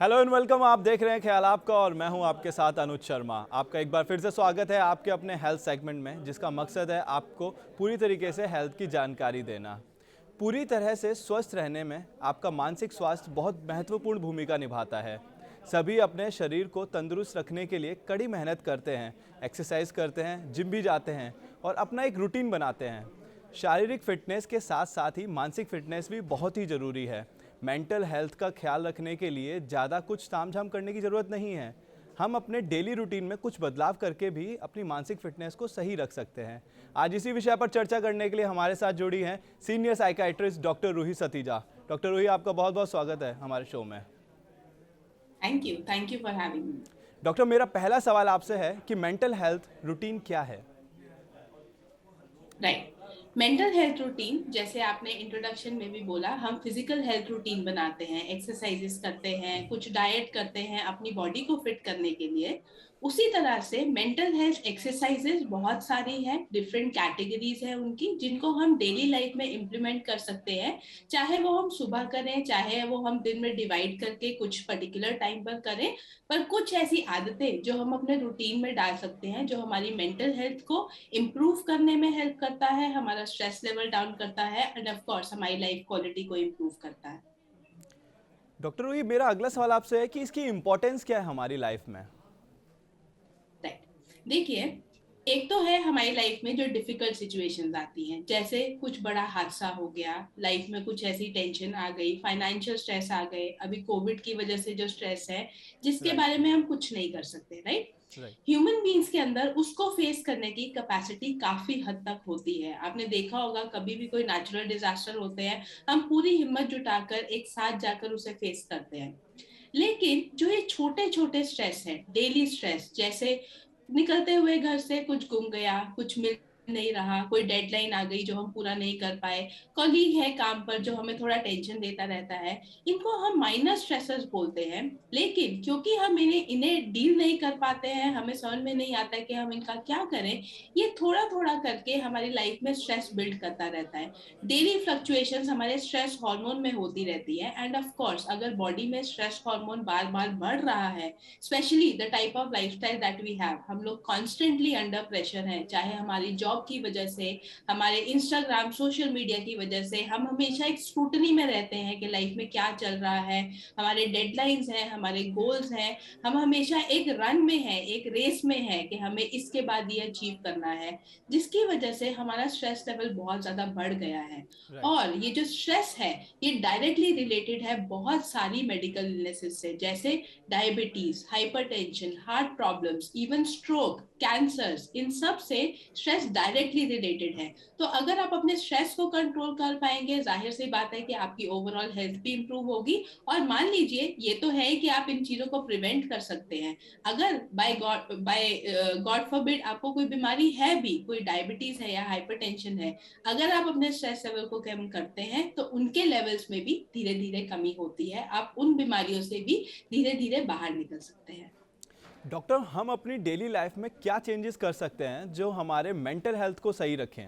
Hello and welcome. आप देख रहे हैं ख्याल आपका और मैं हूं आपके साथ अनुज शर्मा। आपका एक बार फिर से स्वागत है आपके अपने हेल्थ सेगमेंट में, जिसका मकसद है आपको पूरी तरीके से हेल्थ की जानकारी देना। पूरी तरह से स्वस्थ रहने में आपका मानसिक स्वास्थ्य बहुत महत्वपूर्ण भूमिका निभाता है। सभी अपने शरीर को तंदुरुस्त रखने के लिए कड़ी मेहनत करते हैं, एक्सरसाइज करते हैं, जिम भी जाते हैं और अपना एक रूटीन बनाते हैं। शारीरिक फिटनेस के साथ साथ ही मानसिक फिटनेस भी बहुत ही ज़रूरी है। मेंटल हेल्थ का ख्याल रखने के लिए ज़्यादा कुछ तामझाम करने की ज़रूरत नहीं है। हम अपने डेली रूटीन में कुछ बदलाव करके भी अपनी मानसिक फिटनेस को सही रख सकते हैं। आज इसी विषय पर चर्चा करने के लिए हमारे साथ जुड़ी हैं senior psychiatrist doctor Ruhi Satija. Doctor Ruhi, आपका बहुत बहुत स्वागत है हमारे शो में। Thank you for having me. Doctor, मेरा पहला सवाल आपसे है कि मेंटल हेल्थ रूटीन क्या है? राइट। मेंटल हेल्थ रूटीन, जैसे आपने इंट्रोडक्शन में भी बोला, हम फिजिकल हेल्थ रूटीन बनाते हैं, एक्सरसाइजेस करते हैं, कुछ डाइट करते हैं अपनी बॉडी को फिट करने के लिए। उसी तरह से मेंटल हेल्थ एक्सरसाइजेस बहुत सारी हैं, डिफरेंट कैटेगरीज हैं उनकी, जिनको हम डेली लाइफ में इम्प्लीमेंट कर सकते हैं। चाहे वो हम सुबह करें, चाहे वो हम दिन में डिवाइड करके कुछ पर्टिकुलर टाइम पर करें, पर कुछ ऐसी आदतें जो हम अपने रूटीन में डाल सकते हैं, जो हमारी मेंटल हेल्थ को इम्प्रूव करने में हेल्प करता है, हमारा स्ट्रेस लेवल डाउन करता है एंड ऑफ कोर्स हमारी लाइफ क्वालिटी को इम्प्रूव करता है। डॉक्टर रूही, मेरा अगला सवाल आपसे है कि इसकी इम्पोर्टेंस क्या है हमारी लाइफ में? राइट। देखिए, एक तो है हमारी लाइफ में जो डिफिकल्ट सिचुएशंस आती हैं, जैसे कुछ बड़ा हादसा हो गया, लाइफ में कुछ ऐसी टेंशन आ गई, फाइनेंशियल स्ट्रेस आ गए, अभी कोविड की वजह से जो स्ट्रेस है जिसके राइट। बारे में हम कुछ नहीं कर सकते, राइट। राइट। ह्यूमन बींग्स के अंदर उसको फेस करने की कैपेसिटी काफी हद तक होती है। आपने देखा होगा, कभी भी कोई नेचुरल डिजास्टर होते हैं, हम पूरी हिम्मत जुटाकर एक साथ जाकर उसे फेस करते हैं। लेकिन जो ये छोटे छोटे स्ट्रेस है, डेली स्ट्रेस, जैसे निकलते हुए घर से कुछ गुम गया, कुछ मिल नहीं रहा, कोई डेडलाइन आ गई जो हम पूरा नहीं कर पाए, कॉलीग है काम पर जो हमें थोड़ा टेंशन देता रहता है, इनको हम माइनर स्ट्रेसर्स बोलते हैं। लेकिन क्योंकि हम इन्हें इन्हें डील नहीं कर पाते हैं, हमें समझ में नहीं आता है कि हम इनका क्या करें, ये थोड़ा थोड़ा करके हमारी लाइफ में स्ट्रेस बिल्ड करता रहता है। डेली फ्लक्चुएशंस हमारे स्ट्रेस हार्मोन में होती रहती है एंड ऑफ कोर्स अगर बॉडी में स्ट्रेस हार्मोन बार बार बढ़ रहा है, specially the type of lifestyle that we have, हम लोग कॉन्स्टेंटली अंडर प्रेशर हैं, चाहे हमारी जॉब की वजह से, हमारे इंस्टाग्राम सोशल मीडिया की वजह से, हम हमेशा एक स्क्रूटनी में रहते हैं कि लाइफ में क्या चल रहा है, हमारे डेडलाइंस हैं, हमारे गोल्स हैं, हम हमेशा एक रन में है, एक रेस में है कि हमें इसके बाद ये अचीव करना है, जिसकी वजह से हमारा स्ट्रेस लेवल बहुत ज्यादा बढ़ गया है। राइट। और ये जो स्ट्रेस है, ये डायरेक्टली रिलेटेड है बहुत सारी मेडिकल इलनेसेस से, जैसे diabetes, hypertension, heart problems, even stroke, cancers, इन सब से स्ट्रेस डायरेक्टली रिलेटेड है। तो अगर आप अपने स्ट्रेस को कंट्रोल कर पाएंगे, जाहिर सी बात है कि आपकी ओवरऑल हेल्थ भी इंप्रूव होगी। और मान लीजिए, ये तो है कि आप इन चीजों को प्रिवेंट कर सकते हैं। अगर बाय गॉड फॉरबिड आपको कोई बीमारी है भी, कोई डायबिटीज है या हाइपरटेंशन है, अगर आप अपने स्ट्रेस लेवल को कम करते हैं तो उनके लेवल्स में भी धीरे धीरे कमी होती है, आप उन बीमारियों से भी धीरे धीरे बाहर निकल सकते हैं। डॉक्टर, हम अपनी डेली लाइफ में क्या चेंजेस कर सकते हैं जो हमारे मेंटल हेल्थ को सही रखें?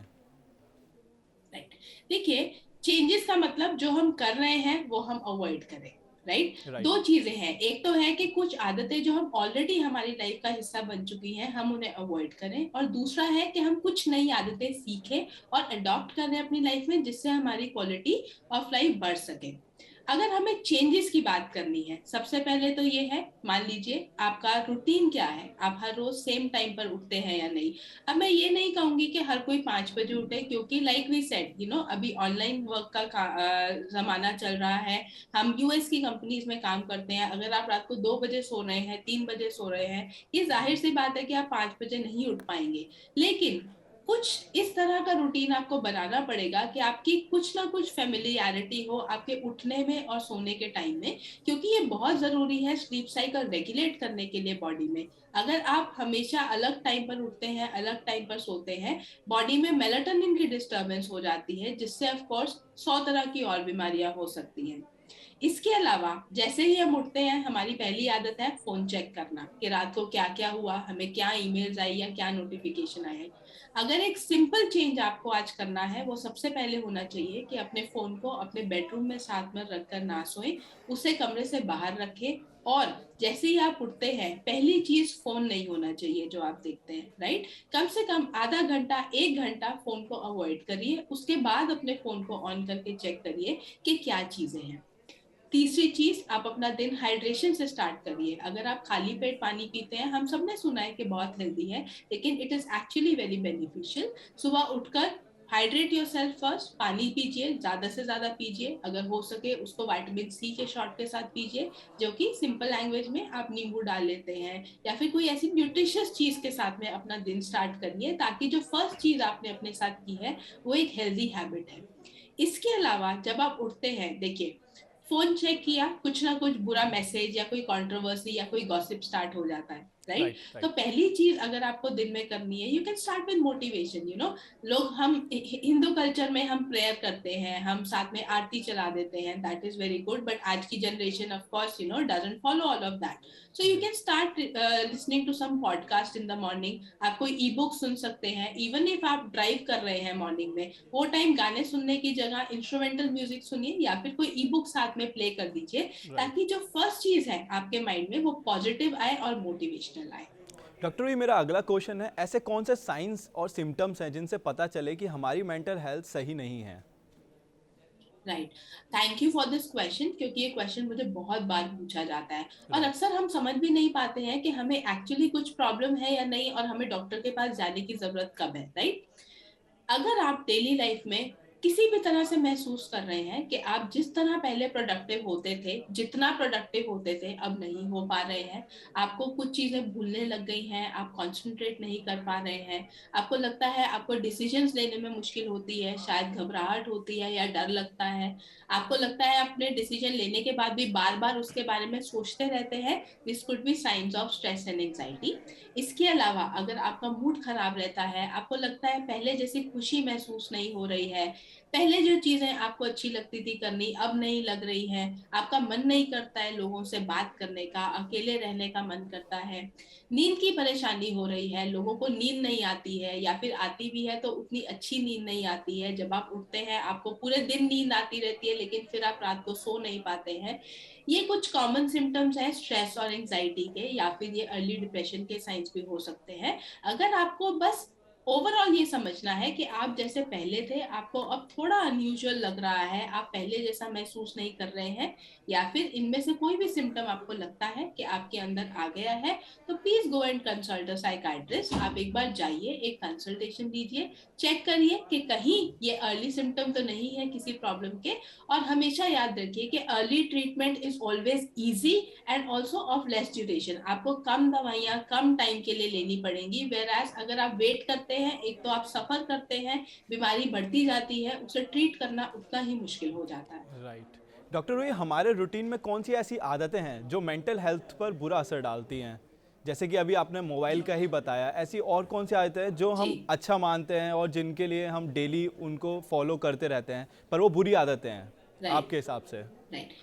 राइट। देखिए, चेंजेस का मतलब जो हम कर रहे हैं वो हम अवॉइड करें। राइट। राइट। दो चीजें हैं, एक तो है कि कुछ आदतें जो हम ऑलरेडी हमारी लाइफ का हिस्सा बन चुकी हैं हम उन्हें अवॉइड करें, और दूसरा है कि हम कुछ नई आदतें सीखें और अडॉप्ट करें अपनी लाइफ में, जिससे हमारी क्वालिटी ऑफ लाइफ बढ़ सके। अगर हमें चेंजेस की बात करनी है, सबसे पहले तो ये है, मान लीजिए आपका रूटीन क्या है, आप हर रोज सेम टाइम पर उठते हैं या नहीं। अब मैं ये नहीं कहूंगी कि हर कोई 5 बजे उठे, क्योंकि लाइक वी सेड, अभी ऑनलाइन वर्क का जमाना चल रहा है। हम यूएस की कंपनीज में काम करते हैं, अगर आप रात को 2 बजे सो रहे हैं, 3 बजे सो रहे हैं, ये जाहिर सी बात है कि आप 5 बजे नहीं उठ पाएंगे। लेकिन कुछ इस तरह का रूटीन आपको बनाना पड़ेगा कि आपकी कुछ ना कुछ फेमिलियरिटी हो आपके उठने में और सोने के टाइम में, क्योंकि ये बहुत जरूरी है स्लीप साइकिल रेगुलेट करने के लिए बॉडी में। अगर आप हमेशा अलग टाइम पर उठते हैं, अलग टाइम पर सोते हैं, बॉडी में मेलाटोनिन की डिस्टर्बेंस हो जाती है, जिससे ऑफ कोर्स 100 तरह की और बीमारियां हो सकती हैं। इसके अलावा जैसे ही हम उठते हैं, हमारी पहली आदत है फोन चेक करना कि रात को क्या क्या हुआ, हमें क्या ईमेल्स आई या क्या नोटिफिकेशन आए। अगर एक सिंपल चेंज आपको आज करना है, वो सबसे पहले होना चाहिए कि अपने फोन को अपने बेडरूम में साथ में रखकर ना सोए, उसे कमरे से बाहर रखें। और जैसे ही आप उठते हैं, पहली चीज फोन नहीं होना चाहिए जो आप देखते हैं, राइट। कम से कम आधा घंटा 1 घंटा फोन को अवॉइड करिए, उसके बाद अपने फोन को ऑन करके चेक करिए कि क्या चीजें हैं। तीसरी चीज, आप अपना दिन हाइड्रेशन से स्टार्ट करिए। अगर आप खाली पेट पानी पीते हैं, हम सबने सुना है कि बहुत हेल्दी है, लेकिन it is actually very beneficial. सुबह उठकर हाइड्रेट योर सेल्फ फर्स्ट, पानी पीजिए, ज्यादा से ज्यादा पीजिए। अगर हो सके उसको विटामिन सी के शॉट के साथ पीजिए, जो कि सिंपल लैंग्वेज में आप नींबू डाल लेते हैं, या फिर कोई ऐसी न्यूट्रिशियस चीज के साथ में अपना दिन स्टार्ट करिए, ताकि जो फर्स्ट चीज आपने अपने साथ की है वो एक हेल्दी हैबिट है। इसके अलावा जब आप उठते हैं, देखिए, फोन चेक किया, कुछ ना कुछ बुरा मैसेज या कोई कंट्रोवर्सी या कोई गॉसिप स्टार्ट हो जाता है, राइट। राइट, तो राइट। पहली चीज अगर आपको दिन में करनी है, you can start with motivation, लोग, हम हिंदू कल्चर में हम प्रेयर करते हैं, हम साथ में आरती चला देते हैं, that is very good, but आज की generation of course doesn't follow all of that. So you जी। Can start listening to some podcast in the morning. आप कोई ई बुक सुन सकते हैं, इवन इफ आप ड्राइव कर रहे हैं मॉर्निंग में, वो टाइम गाने सुनने की जगह इंस्ट्रूमेंटल म्यूजिक सुनिए, या फिर कोई ई बुक साथ में प्ले कर दीजिए, राइट। ताकि जो फर्स्ट चीज है आपके माइंड में वो पॉजिटिव आए और मोटिवेशनल आए। डॉक्टर, ये मेरा अगला क्वेश्चन है, ऐसे कौन से साइंस और सिम्टम्स हैं जिनसे पता चले कि हमारी मेंटल हेल्थ सही नहीं है? Right, thank you for this question, क्योंकि ये क्वेश्चन मुझे बहुत बार पूछा जाता है, और राइट। अक्सर हम समझ भी नहीं पाते हैं कि हमें एक्चुअली कुछ प्रॉब्लम है या नहीं, और हमें डॉक्टर के पास जाने की जरूरत कब है, राइट। अगर आप डेली लाइफ में किसी भी तरह से महसूस कर रहे हैं कि आप जिस तरह पहले प्रोडक्टिव होते थे, जितना प्रोडक्टिव होते थे, अब नहीं हो पा रहे हैं, आपको कुछ चीजें भूलने लग गई हैं, आप कंसंट्रेट नहीं कर पा रहे हैं, आपको लगता है आपको डिसीजंस लेने में मुश्किल होती है, शायद घबराहट होती है या डर लगता है, आपको लगता है अपने डिसीजन लेने के बाद भी बार बार उसके बारे में सोचते रहते हैं, this could be science of stress and anxiety. इसके अलावा अगर आपका मूड खराब रहता है, आपको लगता है पहले जैसी खुशी महसूस नहीं हो रही है, पहले जो चीजें आपको अच्छी लगती थी करनी अब नहीं लग रही है, आपका मन नहीं करता है लोगों से बात करने का, अकेले रहने का मन करता है, नींद की परेशानी हो रही है, लोगों को नींद नहीं आती है, या फिर आती भी है तो उतनी अच्छी नींद नहीं आती है, जब आप उठते हैं आपको पूरे दिन नींद आती रहती है, लेकिन फिर आप रात को सो नहीं पाते हैं। ये कुछ कॉमन सिम्टम्स हैं स्ट्रेस और एंजाइटी के, या फिर ये अर्ली डिप्रेशन के साइंस भी हो सकते हैं। अगर आपको बस ओवरऑल ये समझना है कि आप जैसे पहले थे, आपको अब थोड़ा अनयूजुअल लग रहा है, आप पहले जैसा महसूस नहीं कर रहे हैं, या फिर इनमें से कोई भी सिम्टम आपको लगता है कि आपके अंदर आ गया है, तो please go and consult a psychiatrist. आप एक बार जाइए, एक कंसल्टेशन लीजिए, चेक करिए कि कहीं ये अर्ली सिम्टम तो नहीं है किसी प्रॉब्लम के। और हमेशा याद रखिए कि early treatment is always easy and also of less duration. आपको कम दवाइयाँ कम टाइम के लिए लेनी पड़ेंगी, वेर एज अगर आप वेट करते हैं, एक तो आप सफर करते हैं, बीमारी बढ़ती जाती है, उसे ट्रीट करना उतना ही मुश्किल हो जाता है। राइट। डॉक्टर, ये हमारे रूटीन में कौन सी ऐसी आदतें हैं जो मेंटल हेल्थ पर बुरा असर डालती हैं? जैसे कि अभी आपने मोबाइल का ही बताया, ऐसी और कौन सी आदतें हैं जो जी, हम अच्छा मानते हैं और जिनके लिए हम डेली उनको फॉलो करते रहते हैं, पर वो बुरी आदतें हैं राइट, आपके हिसाब से? Right,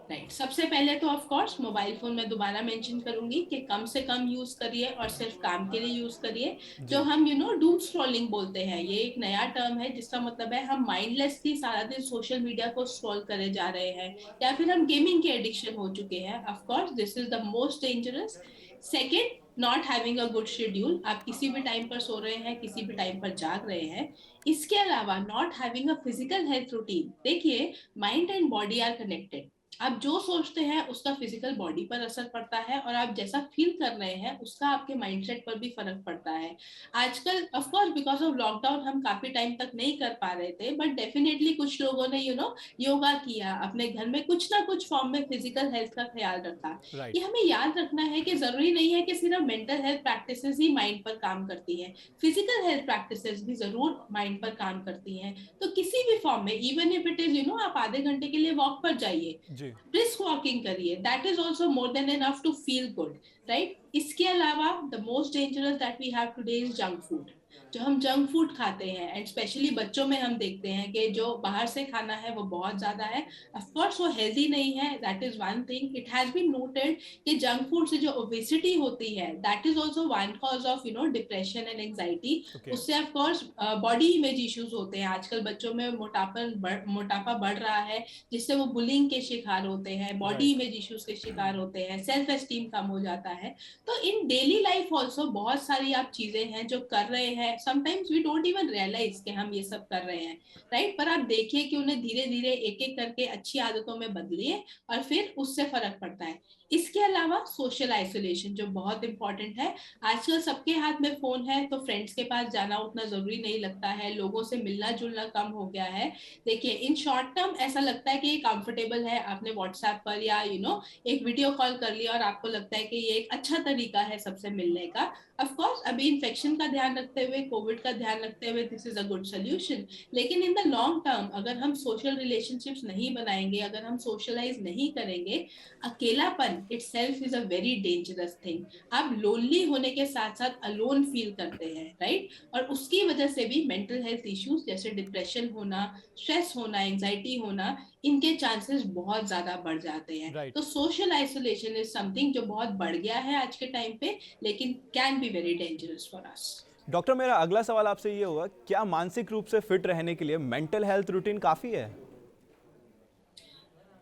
right. सबसे पहले तो ऑफ कोर्स मोबाइल फोन में दोबारा मेंशन करूंगी कि कम से कम यूज करिए और सिर्फ काम के लिए यूज करिए। जो जी। हम डूम स्क्रॉलिंग बोलते हैं, ये एक नया टर्म है जिसका मतलब है हम माइंडलेसली सारा दिन सोशल मीडिया को स्क्रॉल करे जा रहे हैं, या फिर हम गेमिंग के एडिक्शन हो चुके हैं। Of course this is the most dangerous. Second, not having a good schedule, आप किसी भी टाइम पर सो रहे हैं, किसी भी टाइम पर जाग रहे हैं। इसके अलावा not having a physical health routine. देखिए, mind and body are connected. आप जो सोचते हैं उसका फिजिकल बॉडी पर असर पड़ता है, और आप जैसा फील कर रहे हैं उसका आपके माइंडसेट पर भी फर्क पड़ता है। आजकल of course because of lockdown हम काफी टाइम तक नहीं कर पा रहे थे, बट डेफिनेटली कुछ लोगों ने योगा किया, अपने घर में कुछ ना कुछ फॉर्म में फिजिकल हेल्थ का ख्याल रखा। राइट। ये हमें याद रखना है कि जरूरी नहीं है कि सिर्फ मेंटल हेल्थ प्रैक्टिसेस ही माइंड पर काम करती हैं, फिजिकल हेल्थ प्रैक्टिसेस भी जरूर माइंड पर काम करती हैं। तो किसी भी फॉर्म में, इवन इफ इट इज आप आधे घंटे के लिए वॉक पर जाइए, जी। ब्रिस्क वॉकिंग करिए, that is also more than enough to feel good, right. इसके अलावा the most dangerous that we have today is junk food. जो हम जंक फूड खाते हैं, एंड स्पेशली बच्चों में हम देखते हैं कि जो बाहर से खाना है वो बहुत ज्यादा है। ऑफ कोर्स वो हेल्दी नहीं है, that is one thing. It has been noted कि जंक फूड से जो ओबेसिटी होती है, that is also one cause of depression and anxiety. Okay. उससे of course body image issues होते हैं। आजकल बच्चों में मोटापा बढ़ रहा है, जिससे वो बुलिंग के शिकार होते हैं, बॉडी राइट। इमेज इश्यूज के शिकार होते हैं, सेल्फ एस्टीम कम हो जाता है। तो इन डेली लाइफ ऑल्सो बहुत सारी आप चीजें हैं जो कर रहे हैं, sometimes we don't even realise कि हम ये सब कर रहे हैं, राइट। पर आप देखिए कि उन्हें धीरे धीरे एक एक करके अच्छी आदतों में बदलिए और फिर उससे फर्क पड़ता है। इसके अलावा सोशल आइसोलेशन जो बहुत इंपॉर्टेंट है। आजकल सबके हाथ में फोन है, तो फ्रेंड्स के पास जाना उतना जरूरी नहीं लगता है, लोगों से मिलना जुलना कम हो गया है। देखिए, इन शॉर्ट टर्म ऐसा लगता है कि ये कंफर्टेबल है, आपने व्हाट्सएप पर या एक वीडियो कॉल कर लिया और आपको लगता है कि ये एक अच्छा तरीका है सबसे मिलने का। ऑफ कोर्स अभी इन्फेक्शन का ध्यान रखते हुए, कोविड का ध्यान रखते हुए, this is a good solution. लेकिन इन द लॉन्ग टर्म अगर हम सोशल रिलेशनशिप्स नहीं बनाएंगे, अगर हम सोशलाइज नहीं करेंगे, अकेलापन itself is a very dangerous thing. आप लोनली होने के साथ साथ अलोन फील करते हैं, राइट। और उसकी वजह से भी मेंटल हेल्थ इश्यूज जैसे डिप्रेशन होना, स्ट्रेस होना, एंजाइटी होना, इनके चांसेस बहुत ज्यादा बढ़ जाते हैं। राइट। तो सोशल आइसोलेशन इज समथिंग जो बहुत बढ़ गया है आज के टाइम पे, लेकिन can be very dangerous for us. Doctor, मेरा अगला सवाल आपसे ये होगा, क्या मानसिक रूप से फिट रहने के लिए मेंटल हेल्थ रूटीन काफ़ी है?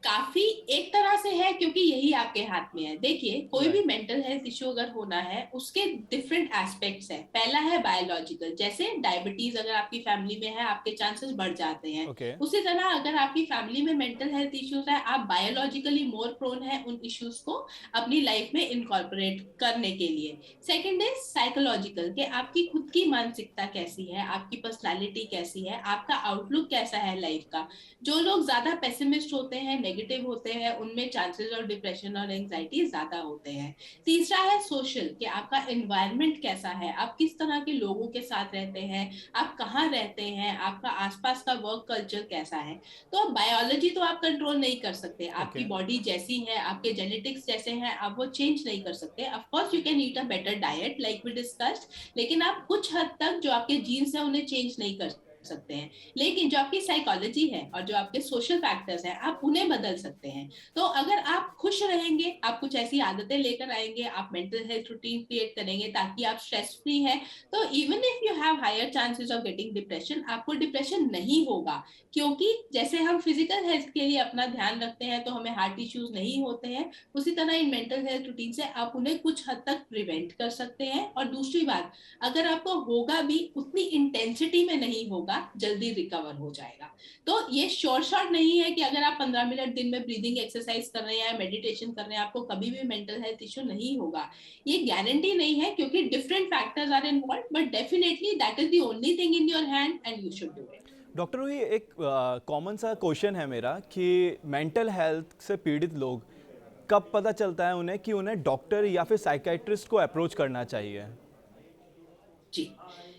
काफी एक तरह से है, क्योंकि यही आपके हाथ में है। देखिए, कोई भी राइट। मेंटल हेल्थ इश्यू अगर होना है, उसके डिफरेंट एस्पेक्ट्स है। पहला है बायोलॉजिकल, जैसे डायबिटीज अगर आपकी फैमिली में है, आपके चांसेस बढ़ जाते हैं। ओके। उसी तरह अगर आपकी फैमिली में मेंटल हेल्थ इश्यूज है, आप बायोलॉजिकली मोर प्रोन है उन इश्यूज को अपनी लाइफ में इनकॉर्पोरेट करने के लिए। सेकेंड इज साइकोलॉजिकल, कि आपकी खुद की मानसिकता कैसी है, आपकी पर्सनालिटी कैसी है, आपका आउटलुक कैसा है लाइफ का। जो लोग ज्यादा पेसिमिस्ट होते हैं, नेगेटिव होते हैं, उनमें चांसेस ऑफ डिप्रेशन और एंजाइटी ज्यादा होते हैं। तीसरा है सोशल, कि आपका एनवायरनमेंट कैसा है, आप किस तरह के लोगों के साथ रहते हैं, आप कहाँ रहते हैं, आपका आसपास का वर्क कल्चर कैसा है। तो बायोलॉजी तो आप कंट्रोल नहीं कर सकते, ओके। आपकी बॉडी जैसी है, आपके जेनेटिक्स जैसे हैं, आप वो चेंज नहीं कर सकते। Of course you can eat a better diet like we discussed, लेकिन आप कुछ हद तक जो आपके जीन्स है उन्हें चेंज नहीं कर सकते हैं। लेकिन जो आपकी साइकोलॉजी है और जो आपके सोशल फैक्टर्स हैं, आप उन्हें बदल सकते हैं। तो अगर आप खुश रहेंगे, आप कुछ ऐसी आदतें लेकर आएंगे, आप मेंटल हेल्थ रूटीन क्रिएट करेंगे ताकि आप स्ट्रेस फ्री हैं, तो even if you have higher chances of getting depression, आपको डिप्रेशन नहीं होगा। क्योंकि जैसे हम फिजिकल हेल्थ के लिए अपना ध्यान रखते हैं तो हमें हार्ट इश्यूज नहीं होते हैं, उसी तरह इन मेंटल हेल्थ रूटीन से आप उन्हें कुछ हद तक प्रिवेंट कर सकते हैं। और दूसरी बात, अगर आपको होगा भी, उतनी इंटेंसिटी में नहीं होगा, जल्दी रिकवर हो जाएगा। तो ये श्योर शॉट नहीं है कि अगर आप 15 मिनट दिन में ब्रीदिंग एक्सरसाइज कर रहे हैं या मेडिटेशन कर रहे हैं, आपको कभी भी मेंटल हेल्थ इश्यू नहीं होगा। ये गारंटी नहीं है, क्योंकि different factors are involve, but definitely that is the only thing in your hand and you should do it. Doctor, ये एक कॉमन सा क्वेश्चन है मेरा कि मेंटल हेल्थ से पीड़ित लोग कब पता चलता है उन्हें कि उन्हें डॉक्टर या फिर साइकियाट्रिस्ट को अप्रोच करना चाहिए? जी,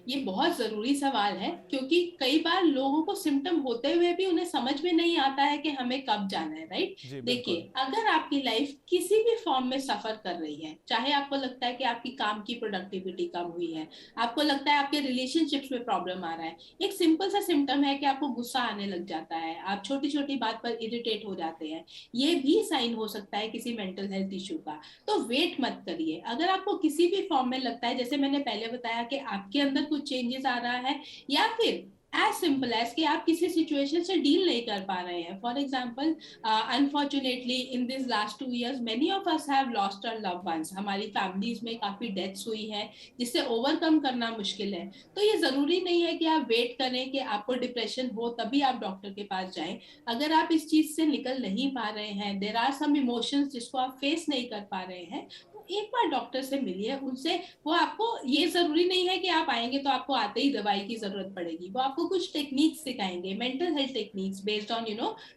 ये बहुत जरूरी सवाल है, क्योंकि कई बार लोगों को सिम्टम होते हुए भी उन्हें समझ में नहीं आता है कि हमें कब जाना है, राइट। जी देखिए, बिल्कुल। अगर आपकी लाइफ किसी भी फॉर्म में सफर कर रही है, चाहे आपको लगता है कि आपकी काम की प्रोडक्टिविटी कम हुई है, आपको लगता है आपके रिलेशनशिप्स में प्रॉब्लम आ रहा है, एक सिंपल सा सिम्टम है कि आपको गुस्सा आने लग जाता है, आप छोटी छोटी बात पर इरिटेट हो जाते हैं, ये भी साइन हो सकता है किसी मेंटल हेल्थ इश्यू का। तो वेट मत करिए। अगर आपको किसी भी फॉर्म में लगता है, जैसे मैंने पहले बताया कि आपके अंदर कुछ चेंजेस आ रहा है, या फिर एज सिंपल एज कि आप किसी सिचुएशन से डील नहीं कर पा रहे हैं। For example, unfortunately in this last 2 years many of us have lost our loved ones, हमारी फैमिलीज में काफी डेथ्स हुई है, जिससे ओवरकम करना मुश्किल है। तो ये जरूरी नहीं है कि आप वेट करें कि आपको डिप्रेशन हो तभी आप डॉक्टर के पास जाएं। अगर आप इस चीज से निकल नहीं पा रहे हैं, देयर आर सम इमोशंस जिसको आप फेस नहीं कर पा रहे हैं, तो एक बार डॉक्टर से मिलिए उनसे। वो आपको, ये जरूरी नहीं है कि आप आएंगे तो आपको आते ही दवाई की जरूरत पड़ेगी, वो आपको कुछ टेक्निक्स सिखाएंगे, mental health techniques based on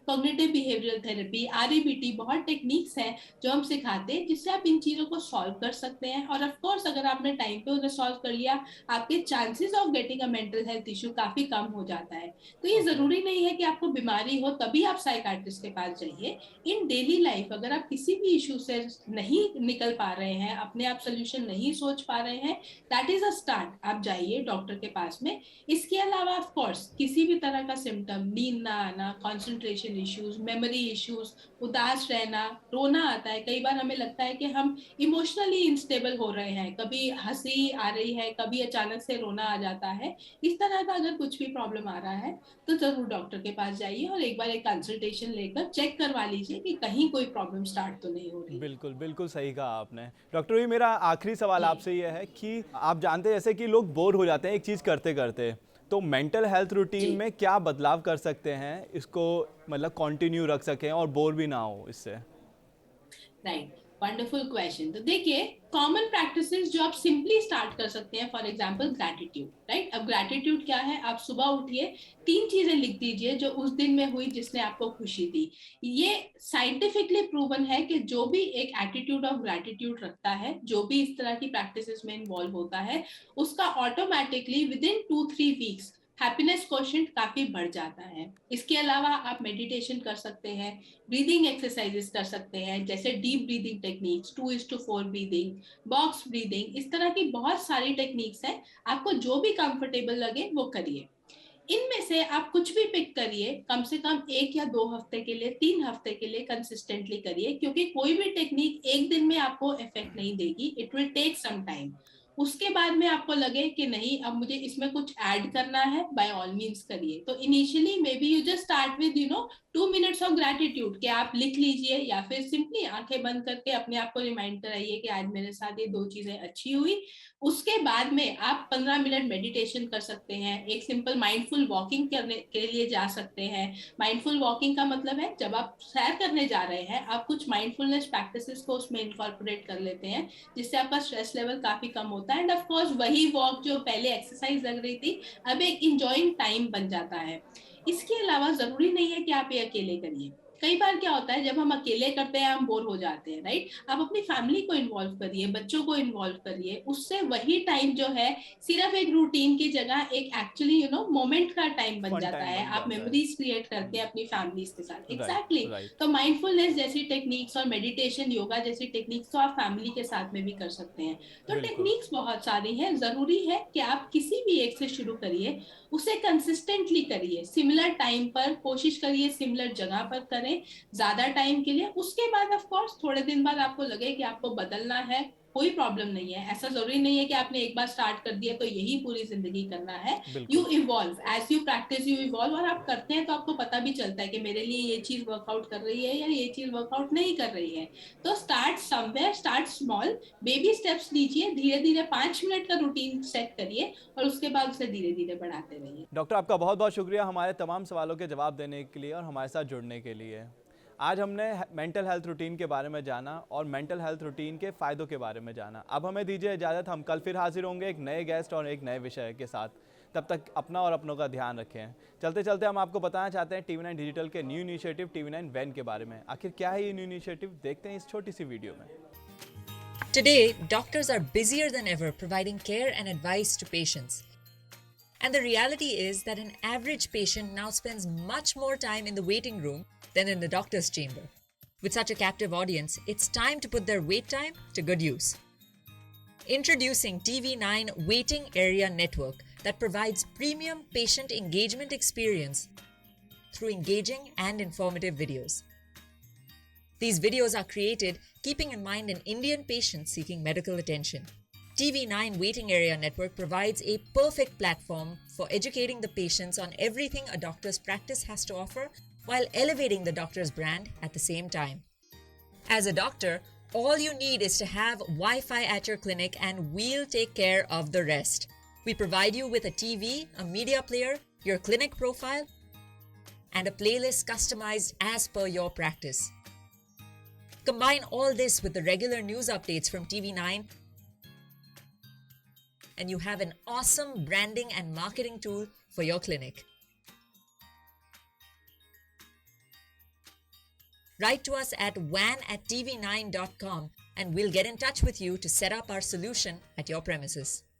cognitive behavioural therapy, REBT, बहुत टेक्निक्स हैं जो हम सिखाते हैं, जिससे आप इन चीजों को सॉल्व कर सकते हैं। और ऑफ कोर्स अगर आपने टाइम पे उन्हें सॉल्व कर लिया, आपके chances of getting a mental health issue काफी कम हो जाता है। तो ये ओके। जरूरी नहीं है कि आपको बीमारी हो तभी आप साइकाट्रिस्ट के पास जाइए। इन डेली लाइफ अगर आप किसी भी इश्यू से नहीं निकल पा रहे हैं, अपने आप सोल्यूशन नहीं सोच पा रहे हैं, दैट इज अ स्टार्ट, आप जाइए डॉक्टर के पास में। इसके अलावा ऑफ कोर्स किसी भी तरह का सिम्टम, नींद ना आना, कंसंट्रेशन इश्यूज, मेमोरी इश्यूज, उदास रहना, रोना आता है, कई बार हमें लगता है कि हम इमोशनली इंस्टेबल हो रहे हैं, कभी हंसी आ रही है, कभी अचानक से रोना आ जाता है, इस तरह का अगर कुछ भी प्रॉब्लम आ रहा है तो जरूर डॉक्टर के पास जाइए और एक बार एक कंसल्टेशन लेकर चेक करवा लीजिए कि कहीं कोई प्रॉब्लम स्टार्ट तो नहीं हो रही है। बिल्कुल, बिल्कुल सही कहा आपने। डॉक्टर ये मेरा आखिरी सवाल जी आपसे ये है कि आप जानते हैं जैसे कि लोग बोर हो जाते हैं एक चीज़ करते-करते, तो मेंटल हेल्थ जी, रूटीन में क्या बदलाव कर सकते हैं इसको मतलब कंटिन्यू रख सकें और बोर भी ना हो इससे? Right, wonderful question. तो देखिए, कॉमन प्रैक्टिसेस जो आप सिंपली स्टार्ट कर सकते हैं, फॉर एग्जांपल ग्रैटिट्यूड, राइट। अब ग्रैटिट्यूड क्या है, आप सुबह उठिए, 3 चीजें लिख दीजिए जो उस दिन में हुई जिसने आपको खुशी दी। ये साइंटिफिकली प्रूवन है कि जो भी एक एटीट्यूड ऑफ ग्रैटिट्यूड रखता है, जो भी इस तरह की प्रैक्टिसेस में इन्वॉल्व होता है, उसका automatically with in 2-3 weeks happiness quotient काफी बढ़ जाता है। इसके अलावा आप मेडिटेशन कर सकते हैं, ब्रीदिंग एक्सरसाइजेस कर सकते हैं, जैसे deep breathing techniques, 2:4 breathing, box breathing, इस तरह की बहुत सारी टेक्निक्स हैं। आपको जो भी कंफर्टेबल लगे वो करिए। इनमें से आप कुछ भी पिक करिए, कम से कम 1 या 2 हफ्ते के लिए, 3 हफ्ते के लिए कंसिस्टेंटली करिए, क्योंकि कोई भी टेक्निक एक दिन में आपको इफेक्ट नहीं देगी, it will take some time. उसके बाद में आपको लगे कि नहीं अब मुझे इसमें कुछ ऐड करना है, बाय ऑल मीन्स करिए। तो initially may be you just start with 2 minutes of gratitude, कि आप लिख लीजिए या फिर सिंपली आंखें बंद करके अपने आप को रिमाइंड कराइए कि आज मेरे साथ ये 2 चीजें अच्छी हुई। उसके बाद में आप 15 मिनट मेडिटेशन कर सकते हैं, एक सिंपल माइंडफुल वॉकिंग करने के लिए जा सकते हैं। माइंडफुल वॉकिंग का मतलब है जब आप सैर करने जा रहे हैं, आप कुछ माइंडफुलनेस प्रैक्टिसेस को उसमें इनकॉर्पोरेट कर लेते हैं, जिससे आपका स्ट्रेस लेवल काफी कम होता है। एंड ऑफ कोर्स वही वॉक जो पहले एक्सरसाइज लग रही थी, अब एक इंजॉइंग टाइम बन जाता है। इसके अलावा जरूरी नहीं है कि आप ये अकेले करिए। कई बार क्या होता है, जब हम अकेले करते हैं हम बोर हो जाते हैं, राइट। आप अपनी फैमिली को इन्वॉल्व करिए, बच्चों को इन्वॉल्व करिए, उससे वही टाइम जो है सिर्फ एक रूटीन की जगह एक एक्चुअली मोमेंट का टाइम बन फन जाता टाइम है। बन आप जाता है। मेमोरीज क्रिएट करते हैं अपनी फैमिलीज के साथ, राइट, एग्जैक्टली राइट। तो माइंडफुलनेस जैसी टेक्निक्स और मेडिटेशन, योगा जैसी टेक्निक्स तो आप फैमिली के साथ में भी कर सकते हैं। तो बिल्कुल। टेक्निक्स बहुत सारी हैं, जरूरी है कि आप किसी भी एक से शुरू करिए, उसे कंसिस्टेंटली करिए, सिमिलर टाइम पर कोशिश करिए, सिमिलर जगह पर करें, ज्यादा टाइम के लिए। उसके बाद ऑफ कोर्स थोड़े दिन बाद आपको लगे कि आपको बदलना है, कोई प्रॉब्लम नहीं है। ऐसा जरूरी नहीं है कि आपने एक बार स्टार्ट कर दिया तो यही पूरी जिंदगी करना है। यू बिल्कुल। Evolve, as you practice you evolve, और आप करते हैं तो आपको पता भी चलता है कि मेरे लिए ये चीज वर्कआउट कर रही है या ये चीज वर्कआउट नहीं कर रही है। तो start somewhere, start small, baby steps लीजिए, धीरे धीरे 5 मिनट का रूटीन सेट करिए और उसके बाद उसे धीरे धीरे बढ़ाते रहिए। डॉक्टर आपका बहुत बहुत शुक्रिया हमारे तमाम सवालों के जवाब देने के लिए और हमारे साथ जुड़ने के लिए। आज हमने मेंटल हेल्थ रूटीन के बारे में जाना और मेंटल हेल्थ रूटीन के फ़ायदों के बारे में जाना। अब हमें दीजिए इजाज़त, हम कल फिर हाजिर होंगे एक नए गेस्ट और एक नए विषय के साथ। तब तक अपना और अपनों का ध्यान रखें। चलते चलते हम आपको बताना चाहते हैं TV9 डिजिटल के न्यू इनिशिएटिव TV9 वैन के बारे में। आखिर क्या है ये न्यू इनिशिएटिव, देखते हैं इस छोटी सी वीडियो में। Today, doctors are busier than ever providing care and advice to patients. And the reality is that an average patient now spends much more time in the waiting room than in the doctor's chamber. With such a captive audience, it's time to put their wait time to good use. Introducing TV9 Waiting Area Network that provides premium patient engagement experience through engaging and informative videos. These videos are created keeping in mind an Indian patient seeking medical attention. TV9 Waiting Area Network provides a perfect platform for educating the patients on everything a doctor's practice has to offer while elevating the doctor's brand at the same time. As a doctor, all you need is to have Wi-Fi at your clinic and we'll take care of the rest. We provide you with a TV, a media player, your clinic profile, and a playlist customized as per your practice. Combine all this with the regular news updates from TV9 and you have an awesome branding and marketing tool for your clinic. Write to us at van@tv9.com and we'll get in touch with you to set up our solution at your premises.